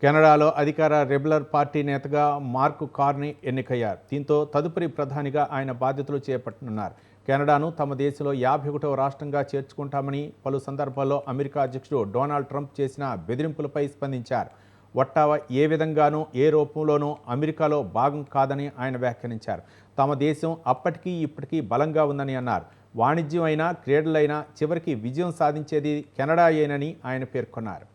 కెనడాలో అధికార రెబెలర్ పార్టీ నేతగా మార్క్ కార్నీ ఎన్నికయ్యారు. దీంతో తదుపరి ప్రధానిగా ఆయన బాధ్యతలు చేపట్టనున్నారు. కెనడాను తమ దేశంలో 51వ రాష్ట్రంగా చేర్చుకుంటామని పలు సందర్భాల్లో అమెరికా అధ్యక్షుడు డొనాల్డ్ ట్రంప్ చేసిన బెదిరింపులపై స్పందించారు. ఒట్టావా ఏ విధంగానూ ఏ రూపంలోనూ అమెరికాలో భాగం కాదని ఆయన వ్యాఖ్యానించారు. తమ దేశం అప్పటికీ ఇప్పటికీ బలంగా ఉందని అన్నారు. వాణిజ్యం అయినా క్రీడలైనా చివరికి విజయం సాధించేది కెనడాయేనని ఆయన పేర్కొన్నారు.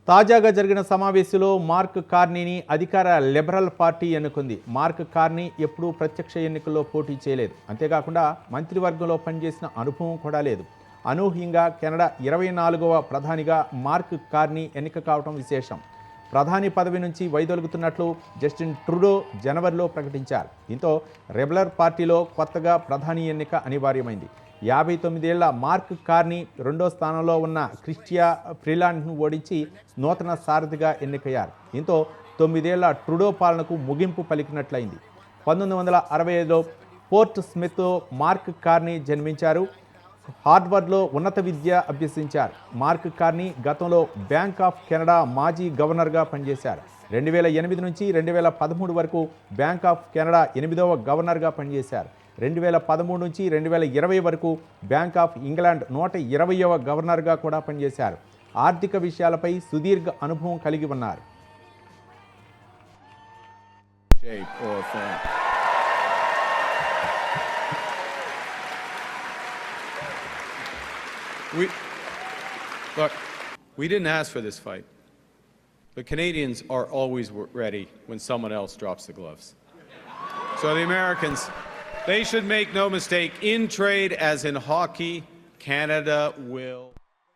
తాజాగా జరిగిన సమావేశంలో మార్క్ కార్నీని అధికార లిబరల్ పార్టీ ఎన్నుకుంది. మార్క్ కార్నీ ఎప్పుడూ ప్రత్యక్ష ఎన్నికల్లో పోటీ చేయలేదు. అంతేకాకుండా మంత్రివర్గంలో పనిచేసిన అనుభవం కూడా లేదు. అనూహ్యంగా కెనడా 24వ ప్రధానిగా మార్క్ కార్నీ ఎన్నిక కావడం విశేషం. ప్రధాని పదవి నుంచి వైదొలుగుతున్నట్లు జస్టిన్ ట్రూడో జనవరిలో ప్రకటించారు. దీంతో రెబెలర్ పార్టీలో కొత్తగా ప్రధాని ఎన్నిక అనివార్యమైంది. 59 ఏళ్ల మార్క్ కార్నీ రెండో స్థానంలో ఉన్న క్రిస్టియా ఫ్రీలాండ్ను ఓడించి నూతన సారథిగా ఎన్నికయ్యారు. దీంతో 9 ఏళ్ల ట్రూడో పాలనకు ముగింపు పలికినట్లయింది. 1965లో పోర్ట్ స్మిత్లో మార్క్ కార్నీ జన్మించారు. హార్వర్డ్లో ఉన్నత విద్య అభ్యసించారు. మార్క్ కార్నీ గతంలో బ్యాంక్ ఆఫ్ కెనడా మాజీ గవర్నర్గా పనిచేశారు. 2008 నుంచి 2013 వరకు బ్యాంక్ ఆఫ్ కెనడా 8వ గవర్నర్గా పనిచేశారు. 2013 నుంచి 2020 వరకు బ్యాంక్ ఆఫ్ ఇంగ్లాండ్ 120వ గవర్నర్గా కూడా పనిచేశారు. ఆర్థిక విషయాలపై సుదీర్ఘ అనుభవం కలిగి ఉన్నారు. We didn't ask for this fight. The Canadians are always ready when someone else drops the gloves. So the Americans, they should make no mistake, in trade as in hockey, Canada will